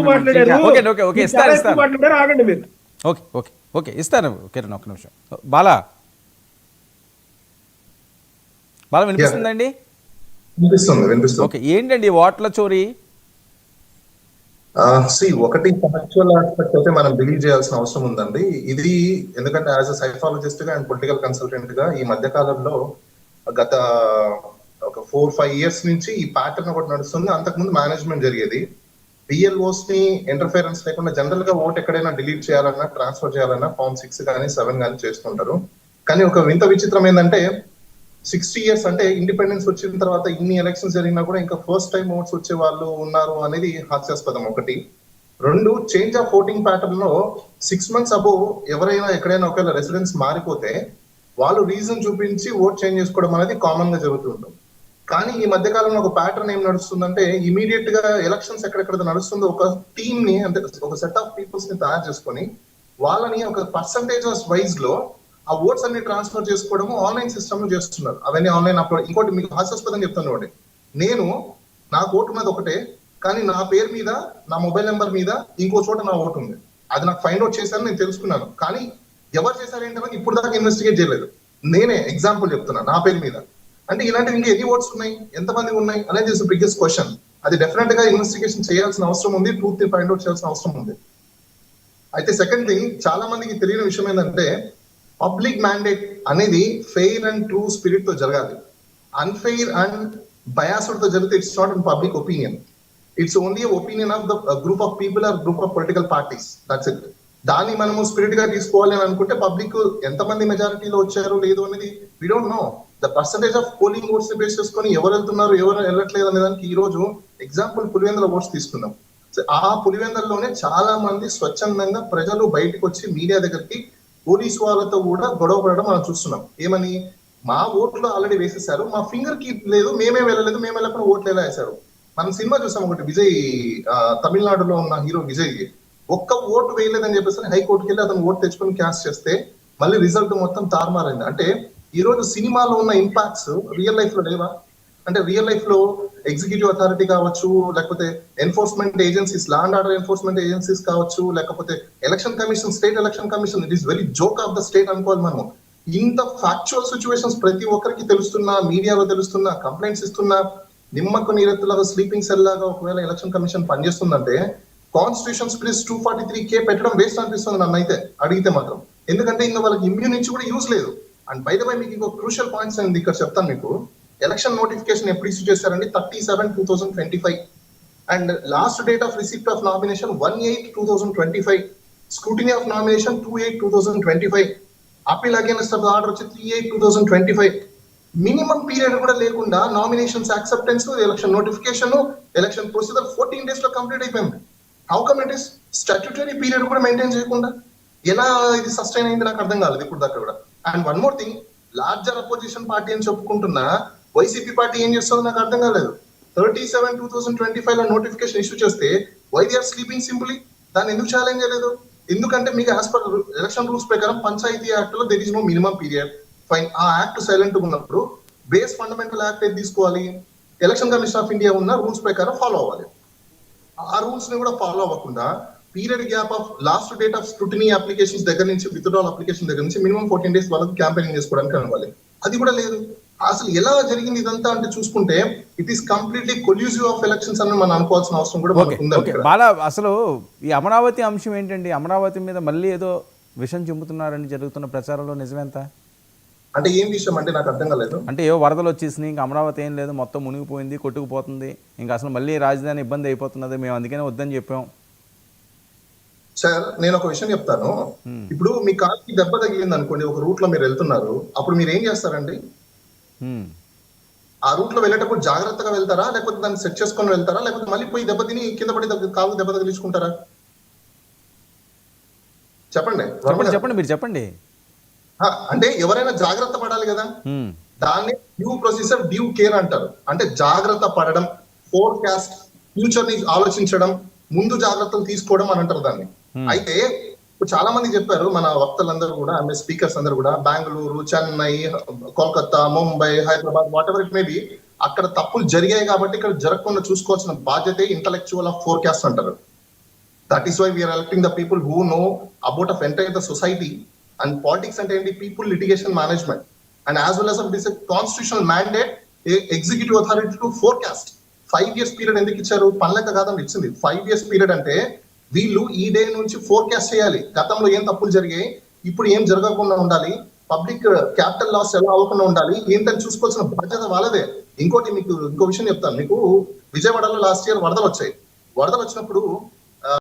మాట్లాడారు. Okay okay okay చాలా ఇస్తాను ఎక్కువ ఇస్తాను మాట్లాడారు. ఆగండి మీరు. ఓకే ఓకే ఓకే ఇస్తాను కిరణ్ ఒక్క నిమిషం. బాలా బాలా వినిపిస్తుందండి? వినిపిస్తుంది. ఓకే ఏంటండి ఓట్ల చోరీ? ఒకటి ఫ్యాక్చువల్ ఆస్పెక్ట్ అయితే మనం బిలీవ్ చేయాల్సిన అవసరం ఉందండి. ఇది ఎందుకంటే యాజ్ అ సైకాలజిస్ట్ గా అండ్ పొలిటికల్ కన్సల్టెంట్ గా ఈ మధ్య కాలంలో గత ఒక 4-5 ఇయర్స్ నుంచి ఈ ప్యాటర్న్ ఒకటి నడుస్తుంది. అంతకుముందు మేనేజ్మెంట్ జరిగేది. బిఎల్ఓస్ ని ఇంటర్ఫిరెన్స్ లేకుండా జనరల్ గా ఓట్ ఎక్కడైనా డిలీట్ చేయాలన్నా ట్రాన్స్ఫర్ చేయాలన్నా ఫార్మ్ 6 కానీ 7 కానీ చేస్తుంటారు. కానీ ఒక వింత విచిత్రం ఏంటంటే 60 ఇయర్స్ అంటే ఇండిపెండెన్స్ వచ్చిన తర్వాత ఇన్ని ఎలక్షన్స్ జరిగినా కూడా ఇంకా ఫస్ట్ టైం ఓట్స్ వచ్చే వాళ్ళు ఉన్నారు అనేది హాస్యాస్పదం ఒకటి. రెండు, చేంజ్ ఆఫ్ ఓటింగ్ ప్యాటర్న్ లో 6 months అబో ఎవరైనా ఎక్కడైనా ఒకవేళ రెసిడెన్స్ మారిపోతే వాళ్ళు రీజన్ చూపించి ఓట్ చేంజ్ చేసుకోవడం అనేది కామన్ గా జరుగుతుంటుంది. కానీ ఈ మధ్య కాలంలో ఒక ప్యాటర్న్ ఏం నడుస్తుందంటే ఇమీడియట్ గా ఎలక్షన్స్ ఎక్కడెక్కడ నడుస్తుందో ఒక టీమ్ ని అంటే ఒక సెట్ ఆఫ్ పీపుల్స్ ని తయారు చేసుకొని వాళ్ళని ఒక పర్సంటేజ్ వైజ్ లో ఆ ఓట్స్ అన్ని ట్రాన్స్ఫర్ చేసుకోవడము ఆన్లైన్ సిస్టమ్ లో చేస్తున్నారు. అవన్నీ ఆన్లైన్ అప్లోడ్. ఇంకోటి మీకు హాస్యాస్పదం చెప్తాను చూడండి. నేను నాకు ఓటు ఉన్నది ఒకటే, కానీ నా పేరు మీద నా మొబైల్ నెంబర్ మీద ఇంకో చోట నా ఓటు ఉంది. అది నాకు ఫైండ్ అవుట్ చేశాను, నేను తెలుసుకున్నాను. కానీ ఎవరు చేశారు ఏంటంటే ఇప్పుడు దాకా ఇన్వెస్టిగేట్ చేయలేదు. నేనే ఎగ్జాంపుల్ చెప్తున్నా నా పేరు మీద. అంటే ఇలాంటివి ఇంకా ఎన్ని ఓట్స్ ఉన్నాయి, ఎంతమంది ఉన్నాయి అనేది ఇస్ బిగ్గెస్ట్ క్వశ్చన్. అది డెఫినెట్ గా ఇన్వెస్టిగేషన్ చేయాల్సిన అవసరం ఉంది, ట్రూత్ ని ఫైండ్ అవుట్ చేయాల్సిన అవసరం ఉంది. అయితే సెకండ్ థింగ్, చాలా మందికి తెలియని విషయం ఏంటంటే పబ్లిక్ మ్యాండేట్ అనేది ఫెయిర్ అండ్ ట్రూ స్పిరిట్ తో జరగాలి. అన్ఫెయిర్ అండ్ బయాస్డ్ తో జరిగితే it's not in public opinion, it's only opinion of the group of people or group of political parties. That's it. దాన్ని మనము స్పిరిట్ గా తీసుకోవాలి అని అనుకుంటే పబ్లిక్ ఎంతమంది మెజారిటీలో వచ్చారు లేదు అనేది we don't know. The percentage of polling votes base చేసుకొని ఎవరు వెళ్తున్నారు ఎవరు వెళ్ళట్లేదు అనే దానికి ఈ రోజు ఎగ్జాంపుల్ పులివెందుల ఓట్స్ తీసుకుందాం. ఆ పులివెందుల్లోనే చాలా మంది స్వచ్ఛందంగా ప్రజలు బయటకు వచ్చి మీడియా దగ్గరికి పోలీసు వాళ్ళతో కూడా గొడవ పడడం మనం చూస్తున్నాం. ఏమని, మా ఓట్లు ఆల్రెడీ వేసేసారు, మా ఫింగర్ కీప్ లేదు, మేమే వెళ్ళలేదు, మేము వెళ్ళకుండా ఓట్లు ఎలా వేశారు. మనం సినిమా చూసాం ఒకటి, విజయ్, తమిళనాడులో ఉన్న హీరో విజయ్ ఒక్క ఓటు వేయలేదని చెప్పేసి హైకోర్టుకి వెళ్ళి అతను ఓటు తెచ్చుకొని క్యాస్ట్ చేస్తే మళ్ళీ రిజల్ట్ మొత్తం తారుమారైంది. అంటే ఈ రోజు సినిమాలో ఉన్న ఇంపాక్ట్స్ రియల్ లైఫ్ లో లేవా? అంటే రియల్ లైఫ్ లో ఎగ్జిక్యూటివ్ అథారిటీ కావచ్చు, లేకపోతే enforcement agencies, law and order enforcement agencies కావచ్చు, లేకపోతే election commission, state election commission, it is very joke of the state అనుకోవాలి మనము. ఇంత ఫ్యాక్చువల్ సిచ్యువేషన్స్ ప్రతి ఒక్కరికి తెలుస్తున్నా, మీడియాలో తెలుస్తున్నా, కంప్లైంట్స్ ఇస్తున్నా, నిమ్మకు నీరెత్తులాగా స్లీపింగ్ సెల్ లాగా ఒకవేళ ఎలక్షన్ కమిషన్ పనిచేస్తుందంటే కాన్స్టిట్యూషన్ ప్లస్ 243K పెట్టడం వేస్ట్ అనిపిస్తుంది నన్ను అయితే అడిగితే మాత్రం. ఎందుకంటే ఇంకా వాళ్ళకి ఇమ్యూన్ నుంచి కూడా యూజ్ లేదు. అండ్ బై ద వే మీకు ఇంకో క్రూషియల్ పాయింట్స్ నేను ఇక్కడ చెప్తాను మీకు. ఎలక్షన్ నోటిఫికేషన్ ఎప్పుడు ఇష్యూ చేశారండి? 30/7/2025. And last date of receipt of nomination 1/8/2025. Scrutiny of nomination 2/8/2025. Appeal against of order వచ్చి 3/8/2025. మినిమం పీరియడ్ కూడా లేకుండా nominations acceptance, election notification, election procedure 14 days లో కంప్లీట్ అయిపోయింది. How come it is statutory period కూడా maintain చేయకుండా ఎలా ఇది sustain అయింది నాకు అర్థం కాలేదు ఇప్పుడు దాకా కూడా. And one more thing, larger opposition party అని చెప్పుకుంటున్నా వైసీపీ పార్టీ ఏం చేస్తుందో నాకు అర్థం కాలేదు. 30/7/2025 లో నోటిఫికేషన్ ఇష్యూ చేస్తే why they are sleeping simply? దాన్ని ఎందుకు ఛాలెంజ్ చేయలేదు? ఎందుకంటే మీకు యాజ్ పర్ ఎలక్షన్ రూల్స్ ప్రకారం పంచాయతీ యాక్ట్ లో there is no minimum period. Fine, ఆ యాక్ట్ సైలెంట్ ఉన్నప్పుడు బేస్ ఫండమెంటల్ యాక్ట్ ఏది తీసుకోవాలి? ఎలక్షన్ కమిషన్ ఆఫ్ ఇండియా ఉన్న రూల్స్ ప్రకారం ఫాలో అవ్వాలి. ఆ రూల్స్ ని కూడా ఫాలో అవ్వకుండా period gap of last date of scrutiny applications దగ్గర నుంచి, విత్డ్రాల్ అప్లికేషన్ దగ్గర నుంచి మినిమం 14 days వాళ్ళకి క్యాంపెయినింగ్ చేసుకోవడానికి అనుకోవాలి. అది కూడా లేదు. అసలు ఎలా జరిగింది ఇదంతా అంటే చూసుకుంటే it is completely collusive of elections అని మనం అనుకోవాల్సిన అవసరం కూడా మనకు ఉంది. బాలా, అసలు ఈ అమరావతి అంశం ఏంటండి? అమరావతి మీద మళ్ళీ ఏదో విషయం చెబుతున్నారని జరుగుతున్న ప్రచారంలో నిజమేంత? అంటే ఏం విషయం అంటే నాకు అర్థం కాలేదు. అంటే ఏవో వరదలు వచ్చేసినాయి, ఇంకా అమరావతి ఏం లేదు, మొత్తం మునిగిపోయింది, కొట్టుకుపోతుంది, ఇంకా అసలు మళ్ళీ రాజధాని ఇబ్బంది అయిపోతున్నది, మేము అందుకనే వద్దని చెప్పాం. సార్ నేను ఒక విషయం చెప్తాను. ఇప్పుడు మీ కార్కి దెబ్బ తగిలింది అనుకోండి, ఒక రూట్ లో మీరు వెళ్తున్నారు, అప్పుడు మీరు ఏం చేస్తారండి? ఆ రూట్ లో వెళ్ళేటప్పుడు జాగ్రత్తగా వెళ్తారా, లేకపోతే దాన్ని సెట్ చేసుకొని వెళ్తారా, లేకపోతే మళ్ళీ పోయి దెబ్బ తిని కింద పడి కాలు దెబ్బ తగిలించుకుంటారా? చెప్పండి చెప్పండి, మీరు చెప్పండి. అంటే ఎవరైనా జాగ్రత్త పడాలి కదా, దాన్ని డ్యూ ప్రొసీజర్, డ్యూ కేర్ అంటారు. అంటే జాగ్రత్త పడడం, ఫోర్కాస్ట్, ఫ్యూచర్ ని ఆలోచించడం, ముందు జాగ్రత్తలు తీసుకోవడం అని అంటారు దాన్ని. అయితే ఇప్పుడు చాలా మంది చెప్పారు మన వక్తలందరూ కూడా, స్పీకర్స్ అందరూ కూడా, Bengaluru, Chennai, Kolkata, Mumbai, Hyderabad, what ever it may be, అక్కడ తప్పులు జరిగాయి కాబట్టి ఇక్కడ జరగకుండా చూసుకోవాల్సిన బాధ్యత ఇంటలెక్చువల్ ఆఫ్ ఫోర్కాస్ట్ అంటారు. That is why we are electing the people who know about of entire the society, and politics and people litigation management, and as well as it is a constitutional mandate, executive authority to forecast 5 years period ఎందుకు ఇచ్చారు? పనులక కాదని ఇచ్చింది. 5 years period అంటే వీళ్ళు ఈ day నుంచి forecast చేయాలి. గతంలో ఏం తప్పులు జరిగాయి, ఇప్పుడు ఏం జరగకుండా ఉండాలి, పబ్లిక్ క్యాపిటల్ లాస్ ఎలా అవ్వకుండా ఉండాలి ఏంటని చూసుకోవాల్సిన బాధ్యత వాళ్ళదే. ఇంకో విషయం చెప్తాను మీకు. విజయవాడలో లాస్ట్ ఇయర్ వరదలు వచ్చాయి. వరదలు వచ్చినప్పుడు